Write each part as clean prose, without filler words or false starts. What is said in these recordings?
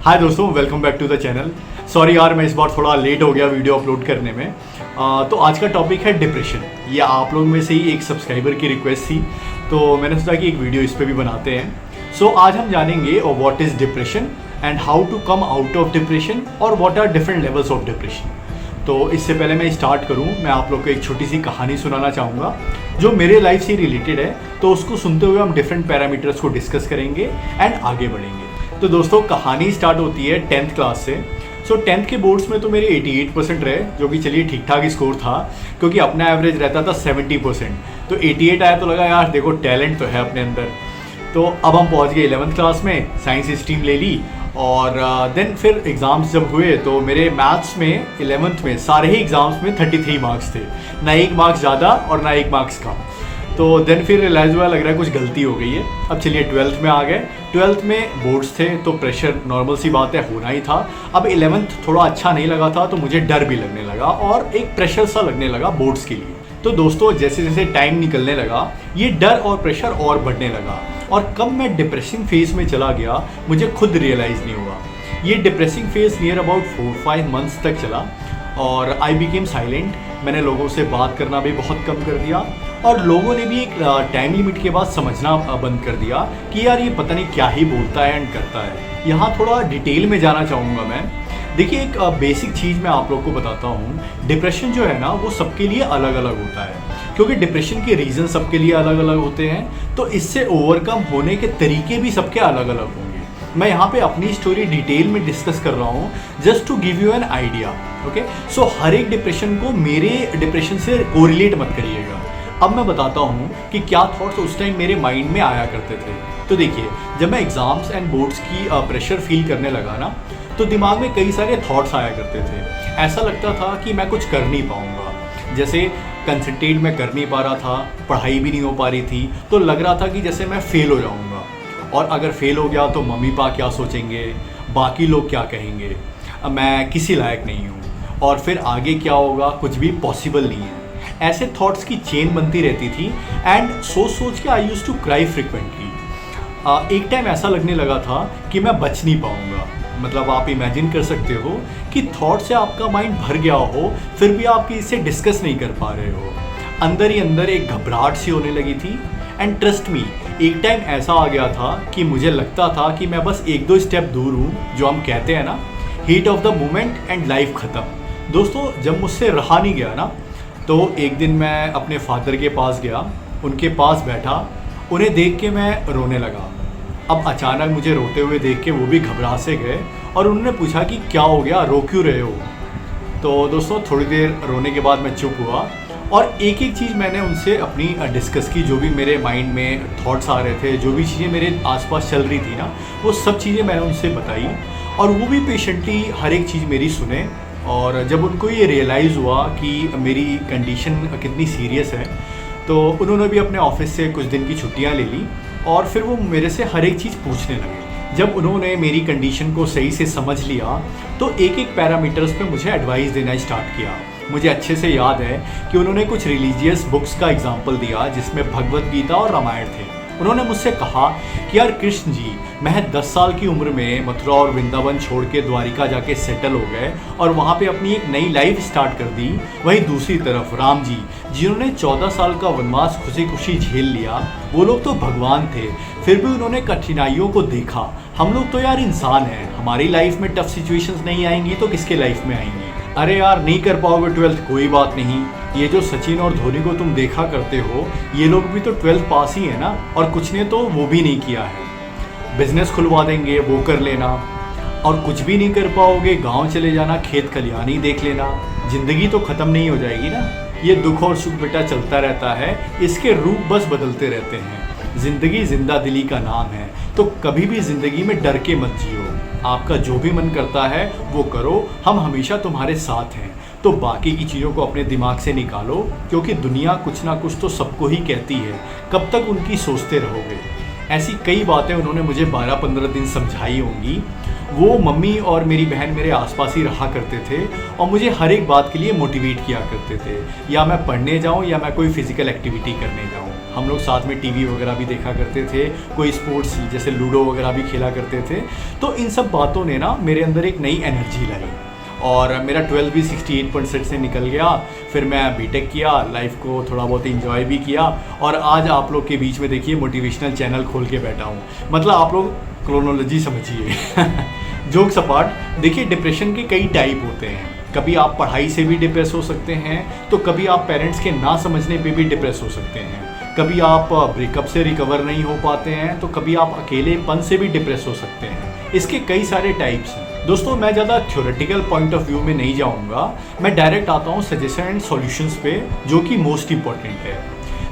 हाय दोस्तों, welcome back to the channel. Sorry यार, मैं इस बार थोड़ा लेट हो गया वीडियो अपलोड करने में। तो आज का टॉपिक है डिप्रेशन। ये आप लोग में से ही एक सब्सक्राइबर की रिक्वेस्ट थी, तो मैंने सोचा कि एक वीडियो इस पे भी बनाते हैं। सो आज हम जानेंगे what is depression and how to come out of depression और what are different levels of depression. तो इससे पहले मैं स्टार्ट करूं, मैं आप लोग को एक छोटी सी कहानी सुनाना चाहूँगा जो मेरे लाइफ से रिलेटेड है। तो उसको सुनते हुए हम डिफरेंट पैरामीटर्स को डिस्कस करेंगे एंड आगे बढ़ेंगे। तो दोस्तों, कहानी स्टार्ट होती है 10th क्लास से। सो 10th के बोर्ड्स में तो मेरे 88% रहे, जो कि चलिए ठीक ठाक स्कोर था, क्योंकि अपना एवरेज रहता था 70%। तो 88 आया तो लगा यार देखो टैलेंट तो है अपने अंदर। तो अब हम पहुंच गए 11th क्लास में, साइंस स्ट्रीम ले ली। और देन फिर एग्ज़ाम्स जब हुए तो मेरे मैथ्स में 11th में सारे ही एग्ज़ाम्स में 33 मार्क्स थे, ना एक मार्क्स ज़्यादा और ना एक मार्क्स कम। तो देन फिर रियलाइज़ हुआ, लग रहा है कुछ गलती हो गई है। अब चलिए 12th में आ गए। 12th में बोर्ड्स थे तो प्रेशर नॉर्मल सी बात है, होना ही था। अब 11th थोड़ा अच्छा नहीं लगा था तो मुझे डर भी लगने लगा और एक प्रेशर सा लगने लगा बोर्ड्स के लिए। तो दोस्तों, जैसे जैसे टाइम निकलने लगा ये डर और प्रेशर और बढ़ने लगा, और कब मैं डिप्रेसिंग फेज में चला गया मुझे खुद रियलाइज़ नहीं हुआ। ये depressing phase near about 4-5 months तक चला और आई बिकेम साइलेंट। मैंने लोगों से बात करना भी बहुत कम कर दिया, और लोगों ने भी एक टाइम लिमिट के बाद समझना बंद कर दिया कि यार ये पता नहीं क्या ही बोलता है एंड करता है। यहाँ थोड़ा डिटेल में जाना चाहूँगा मैं। देखिए, एक बेसिक चीज़ मैं आप लोग को बताता हूँ। डिप्रेशन जो है ना, वो सबके लिए अलग अलग होता है, क्योंकि डिप्रेशन के रीज़न सबके लिए अलग अलग होते हैं। तो इससे ओवरकम होने के तरीके भी सबके अलग अलग होंगे। मैं यहाँ पे अपनी स्टोरी डिटेल में डिस्कस कर रहा हूँ just to give you an idea. Okay, so हर एक डिप्रेशन को मेरे डिप्रेशन से कोरिलेट मत करिएगा। अब मैं बताता हूँ कि क्या थॉट्स उस टाइम मेरे माइंड में आया करते थे। तो देखिए, जब मैं एग्ज़ाम्स एंड बोर्ड्स की प्रेशर फील करने लगा ना, तो दिमाग में कई सारे थॉट्स आया करते थे। ऐसा लगता था कि मैं कुछ कर नहीं पाऊँगा, जैसे कंसंट्रेट मैं कर नहीं पा रहा था, पढ़ाई भी नहीं हो पा रही थी। तो लग रहा था कि जैसे मैं फ़ेल हो जाऊँगा, और अगर फेल हो गया तो मम्मी पापा क्या सोचेंगे, बाकी लोग क्या कहेंगे, मैं किसी लायक नहीं हूँ, और फिर आगे क्या होगा कुछ भी पॉसिबल नहीं है। ऐसे थॉट्स की चेन बनती रहती थी एंड सोच सोच के आई यूज़ टू क्राई फ्रिक्वेंटली। एक टाइम ऐसा लगने लगा था कि मैं बच नहीं पाऊँगा। मतलब आप इमेजिन कर सकते हो कि थॉट से आपका माइंड भर गया हो, फिर भी आप इसे डिस्कस नहीं कर पा रहे हो। अंदर ही अंदर एक घबराहट सी होने लगी थी। एंड ट्रस्ट मी, एक टाइम ऐसा आ गया था कि मुझे लगता था कि मैं बस 1-2 स्टेप दूर हूँ, जो हम कहते हैं ना, heat of the moment and life ख़त्म। दोस्तों, जब मुझसे रहा नहीं गया ना, तो एक दिन मैं अपने फादर के पास गया, उनके पास बैठा, उन्हें देख के मैं रोने लगा। अब अचानक मुझे रोते हुए देख के वो भी घबरा से गए और उन्होंने पूछा कि क्या हो गया, रो क्यों रहे हो। तो दोस्तों, थोड़ी देर रोने के बाद मैं चुप हुआ और एक एक चीज़ मैंने उनसे अपनी डिस्कस की। जो भी मेरे माइंड में थॉट्स आ रहे थे, जो भी चीज़ें मेरे आसपास चल रही थी ना, वो सब चीज़ें मैंने उनसे बताई, और वो भी पेशेंटली हर एक चीज़ मेरी सुने। और जब उनको ये रियलाइज़ हुआ कि मेरी कंडीशन कितनी सीरियस है, तो उन्होंने भी अपने ऑफिस से कुछ दिन की छुट्टियाँ ले ली, और फिर वो मेरे से हर एक चीज़ पूछने लगे। जब उन्होंने मेरी कंडीशन को सही से समझ लिया, तो एक एक पैरामीटर्स पे मुझे एडवाइस देना स्टार्ट किया। मुझे अच्छे से याद है कि उन्होंने कुछ रिलीजियस बुक्स का एग्जाम्पल दिया, जिसमें भगवत गीता और रामायण थे। उन्होंने मुझसे कहा कि यार कृष्ण जी महज 10 साल की उम्र में मथुरा और वृंदावन छोड़ के द्वारिका जाके सेटल हो गए और वहाँ पे अपनी एक नई लाइफ स्टार्ट कर दी। वहीं दूसरी तरफ राम जी, जिन्होंने 14 साल का वनवास खुशी खुशी झेल लिया, वो लोग तो भगवान थे, फिर भी उन्होंने कठिनाइयों को देखा। हम लोग तो यार इंसान हैं, हमारी लाइफ में टफ सिचुएशंस नहीं आएंगी तो किसके लाइफ में आएंगी। अरे यार, नहीं कर पाओगे 12th, कोई बात नहीं। ये जो सचिन और धोनी को तुम देखा करते हो, ये लोग भी तो 12th पास ही है ना, और कुछ ने तो वो भी नहीं किया है। बिजनेस खुलवा देंगे, वो कर लेना, और कुछ भी नहीं कर पाओगे, गांव चले जाना, खेत खलिहानी देख लेना। ज़िंदगी तो ख़त्म नहीं हो जाएगी ना। ये दुख और सुख बेटा चलता रहता है, इसके रूप बस बदलते रहते हैं। ज़िंदगी जिंदा दिली का नाम है, तो कभी भी ज़िंदगी में डर के मत जियो। आपका जो भी मन करता है वो करो, हम हमेशा तुम्हारे साथ हैं। तो बाकी की चीज़ों को अपने दिमाग से निकालो, क्योंकि दुनिया कुछ ना कुछ तो सबको ही कहती है, कब तक उनकी सोचते रहोगे। ऐसी कई बातें उन्होंने मुझे 12-15 दिन समझाई होंगी, वो मम्मी और मेरी बहन मेरे आसपास ही रहा करते थे और मुझे हर एक बात के लिए मोटिवेट किया करते थे, या मैं पढ़ने जाऊँ या मैं कोई फिजिकल एक्टिविटी करने जाऊँ। हम लोग साथ में टीवी वगैरह भी देखा करते थे, कोई स्पोर्ट्स जैसे लूडो वगैरह भी खेला करते थे। तो इन सब बातों ने ना मेरे अंदर एक नई एनर्जी लाई और मेरा 12 भी 68% से निकल गया। फिर मैं बीटेक किया, लाइफ को थोड़ा बहुत इंजॉय भी किया और आज आप लोग के बीच में देखिए मोटिवेशनल चैनल खोल के बैठा हूँ। मतलब आप लोग क्रोनोलॉजी समझिए। जोक्स अपार्ट, देखिए डिप्रेशन के कई टाइप होते हैं। कभी आप पढ़ाई से भी डिप्रेस हो सकते हैं, तो कभी आप पेरेंट्स के ना समझने पे भी डिप्रेस हो सकते हैं, कभी आप ब्रेकअप से रिकवर नहीं हो पाते हैं, तो कभी आप अकेलेपन से भी डिप्रेस हो सकते हैं। इसके कई सारे टाइप्स हैं। दोस्तों, मैं ज़्यादा थ्योरेटिकल पॉइंट ऑफ व्यू में नहीं जाऊंगा, मैं डायरेक्ट आता हूँ सजेशन एंड सॉल्यूशंस पे, जो कि मोस्ट इंपॉर्टेंट है।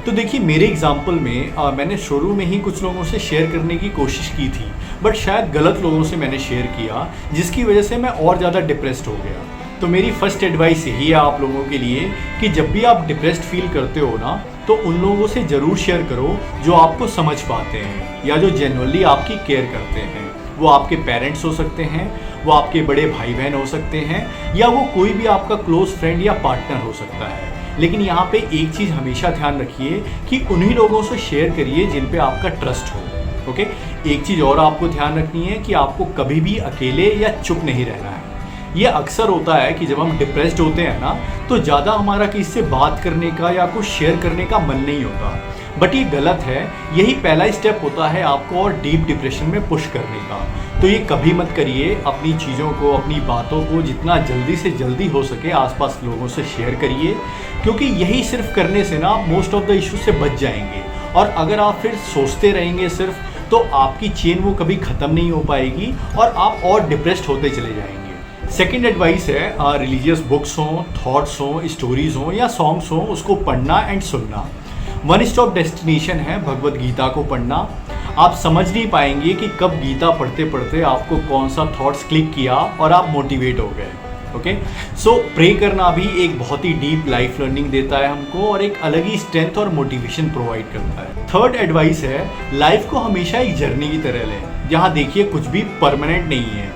तो देखिए मेरे एग्जांपल में मैंने शुरू में ही कुछ लोगों से शेयर करने की कोशिश की थी, बट शायद गलत लोगों से मैंने शेयर किया, जिसकी वजह से मैं और ज़्यादा डिप्रेस्ड हो गया। तो मेरी फर्स्ट एडवाइस यही है आप लोगों के लिए कि जब भी आप डिप्रेस्ड फील करते हो ना, तो उन लोगों से ज़रूर शेयर करो जो आपको समझ पाते हैं या जो जेन्युइनली आपकी केयर करते हैं। वो आपके पेरेंट्स हो सकते हैं, वो आपके बड़े भाई बहन हो सकते हैं, या वो कोई भी आपका क्लोज फ्रेंड या पार्टनर हो सकता है। लेकिन यहाँ पे एक चीज़ हमेशा ध्यान रखिए कि उन्हीं लोगों से शेयर करिए जिन पे आपका ट्रस्ट हो। ओके, एक चीज़ और आपको ध्यान रखनी है कि आपको कभी भी अकेले या चुप नहीं रहना है। ये अक्सर होता है कि जब हम डिप्रेस्ड होते हैं ना, तो ज़्यादा हमारा किसी से बात करने का या कुछ शेयर करने का मन नहीं होता, बट ये गलत है। यही पहला स्टेप होता है आपको और डीप डिप्रेशन में पुश करने का। तो ये कभी मत करिए। अपनी चीज़ों को, अपनी बातों को जितना जल्दी से जल्दी हो सके आसपास लोगों से शेयर करिए, क्योंकि यही सिर्फ करने से ना मोस्ट ऑफ द इशू से बच जाएंगे। और अगर आप फिर सोचते रहेंगे सिर्फ, तो आपकी चेन वो कभी ख़त्म नहीं हो पाएगी और आप और डिप्रेस्ड होते चले जाएंगे। सेकेंड एडवाइस है, रिलीजियस बुक्स हों, थॉट्स हों, स्टोरीज हों या सॉन्ग्स हों, उसको पढ़ना एंड सुनना। वन स्टॉप डेस्टिनेशन है भगवद गीता को पढ़ना। आप समझ नहीं पाएंगे कि कब गीता पढ़ते पढ़ते आपको कौन सा थॉट्स क्लिक किया और आप मोटिवेट हो गए। ओके, सो प्रे करना भी एक बहुत ही डीप लाइफ लर्निंग देता है हमको और एक अलग ही स्ट्रेंथ और मोटिवेशन प्रोवाइड करता है। थर्ड एडवाइस है, लाइफ को हमेशा एक जर्नी की तरह लें, जहाँ देखिए कुछ भी परमानेंट नहीं है।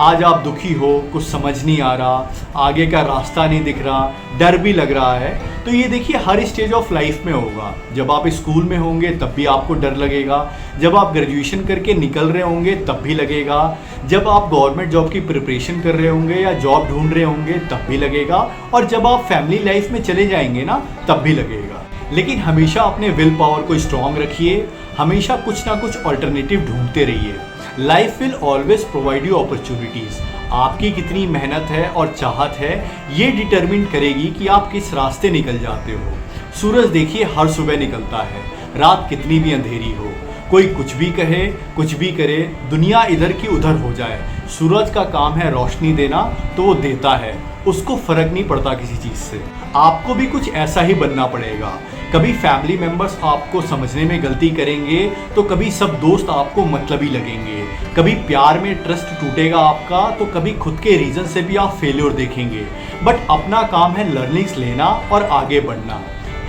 आज आप दुखी हो, कुछ समझ नहीं आ रहा, आगे का रास्ता नहीं दिख रहा, डर भी लग रहा है, तो ये देखिए हर स्टेज ऑफ लाइफ में होगा। जब आप स्कूल में होंगे तब भी आपको डर लगेगा, जब आप ग्रेजुएशन करके निकल रहे होंगे तब भी लगेगा, जब आप गवर्नमेंट जॉब की प्रिपरेशन कर रहे होंगे या जॉब ढूंढ रहे होंगे तब भी लगेगा, और जब आप फैमिली लाइफ में चले जाएंगे ना तब भी लगेगा। लेकिन हमेशा अपने विल पावर को स्ट्रॉन्ग रखिए, हमेशा कुछ ना कुछ ऑल्टरनेटिव ढूंढते रहिए। Life will always provide you opportunities. आपकी कितनी मेहनत है और चाहत है, ये डिटरमिन करेगी कि आप किस रास्ते निकल जाते हो। सूरज देखिए हर सुबह निकलता है, रात कितनी भी अंधेरी हो। कोई कुछ भी कहे, कुछ भी करे, दुनिया इधर की उधर हो जाए, सूरज का काम है रोशनी देना, तो वो देता है, उसको फर्क नहीं पड़ता किसी चीज़ से। आपको भी कुछ ऐसा ही बनना पड़ेगा। कभी फैमिली मेंबर्स आपको समझने में गलती करेंगे, तो कभी सब दोस्त आपको मतलबी लगेंगे, कभी प्यार में ट्रस्ट टूटेगा आपका, तो कभी खुद के रीज़न से भी आप फेल्योर देखेंगे। बट अपना काम है लर्निंग्स लेना और आगे बढ़ना।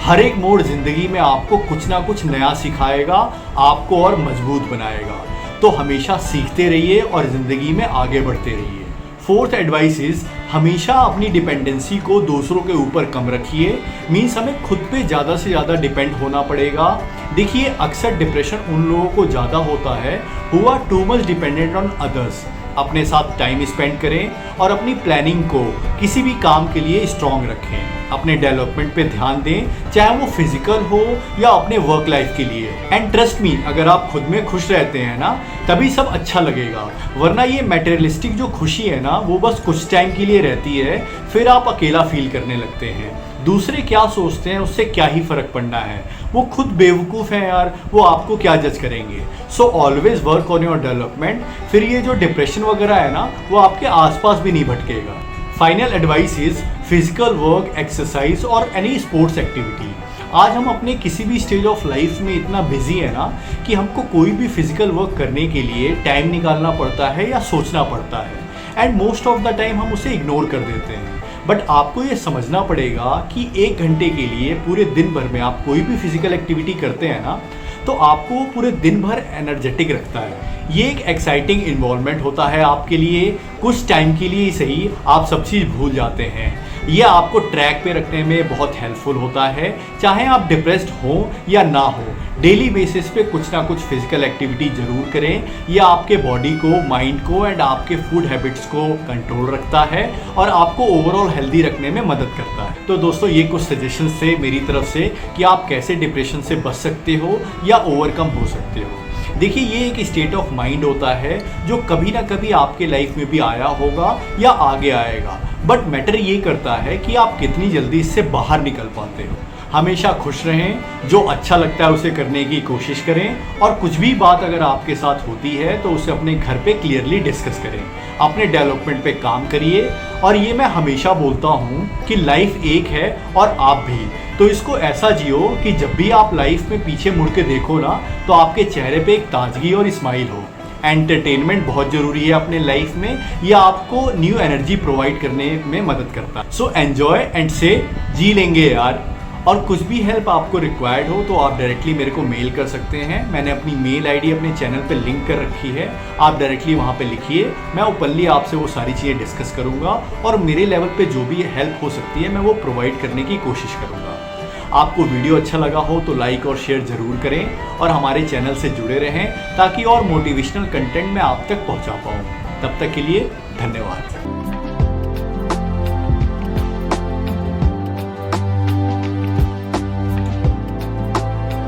हर एक मोड़ जिंदगी में आपको कुछ ना कुछ नया सिखाएगा, आपको और मजबूत बनाएगा। तो हमेशा सीखते रहिए और ज़िंदगी में आगे बढ़ते रहिए। फोर्थ एडवाइस इज, हमेशा अपनी डिपेंडेंसी को दूसरों के ऊपर कम रखिए। मीन्स हमें खुद पे ज़्यादा से ज़्यादा डिपेंड होना पड़ेगा। देखिए अक्सर डिप्रेशन उन लोगों को ज़्यादा होता है who are too much dependent on others. अपने साथ टाइम स्पेंड करें और अपनी प्लानिंग को किसी भी काम के लिए स्ट्रॉन्ग रखें। अपने डेवलपमेंट पे ध्यान दें, चाहे वो फिजिकल हो या अपने वर्क लाइफ के लिए। एंड ट्रस्ट मी, अगर आप खुद में खुश रहते हैं ना, तभी सब अच्छा लगेगा। वरना ये मटेरियलिस्टिक जो खुशी है ना, वो बस कुछ टाइम के लिए रहती है, फिर आप अकेला फील करने लगते हैं। दूसरे क्या सोचते हैं उससे क्या ही फर्क पड़ना है, वो खुद बेवकूफ़ हैं यार, वो आपको क्या जज करेंगे। So always work on your development. फिर ये जो डिप्रेशन वगैरह है ना, वो आपके आसपास भी नहीं भटकेगा। Final advice is physical work, exercise और एनी स्पोर्ट्स एक्टिविटी। आज हम अपने किसी भी स्टेज ऑफ लाइफ में इतना बिजी है ना कि हमको कोई भी फिजिकल वर्क करने के लिए टाइम निकालना पड़ता है या सोचना पड़ता है, and most of the time हम उसे इग्नोर कर देते हैं। बट आपको ये समझना पड़ेगा कि 1 घंटे के लिए पूरे दिन भर में आप कोई भी फिजिकल एक्टिविटी करते हैं ना, तो आपको पूरे दिन भर एनर्जेटिक रखता है। ये एक एक्साइटिंग इन्वॉल्वमेंट होता है आपके लिए, कुछ टाइम के लिए ही सही आप सब चीज़ भूल जाते हैं। ये आपको ट्रैक पे रखने में बहुत हेल्पफुल होता है, चाहे आप डिप्रेस्ड हो या ना हो। डेली बेसिस पे कुछ ना कुछ फिजिकल एक्टिविटी जरूर करें। यह आपके बॉडी को, माइंड को एंड आपके फूड हैबिट्स को कंट्रोल रखता है और आपको ओवरऑल हेल्दी रखने में मदद करता है। तो दोस्तों, ये कुछ सजेशंस थे मेरी तरफ से कि आप कैसे डिप्रेशन से बच सकते हो या ओवरकम हो सकते हो। देखिए, ये एक स्टेट ऑफ माइंड होता है जो कभी ना कभी आपके लाइफ में भी आया होगा या आगे आएगा, बट मैटर ये करता है कि आप कितनी जल्दी इससे बाहर निकल पाते हो। हमेशा खुश रहें, जो अच्छा लगता है उसे करने की कोशिश करें और कुछ भी बात अगर आपके साथ होती है तो उसे अपने घर पे क्लियरली डिस्कस करें। अपने डेवलपमेंट पे काम करिए। और ये मैं हमेशा बोलता हूँ कि लाइफ एक है और आप भी, तो इसको ऐसा जियो कि जब भी आप लाइफ में पीछे मुड़ के देखो ना, तो आपके चेहरे पे एक ताजगी और स्माइल हो। एंटरटेनमेंट बहुत ज़रूरी है अपने लाइफ में, यह आपको न्यू एनर्जी प्रोवाइड करने में मदद करता है। सो एन्जॉय एंड से जी लेंगे यार। और कुछ भी हेल्प आपको रिक्वायर्ड हो तो आप डायरेक्टली मेरे को मेल कर सकते हैं। मैंने अपनी मेल आईडी अपने चैनल पे लिंक कर रखी है, आप डायरेक्टली वहाँ पे लिखिए। मैं ओपनली आपसे वो सारी चीज़ें डिस्कस करूँगा और मेरे लेवल पे जो भी हेल्प हो सकती है मैं वो प्रोवाइड करने की कोशिश करूँगा। आपको वीडियो अच्छा लगा हो तो लाइक और शेयर ज़रूर करें और हमारे चैनल से जुड़े रहें ताकि और मोटिवेशनल कंटेंट मैं आप तक पहुँचा पाऊँ। तब तक के लिए धन्यवाद।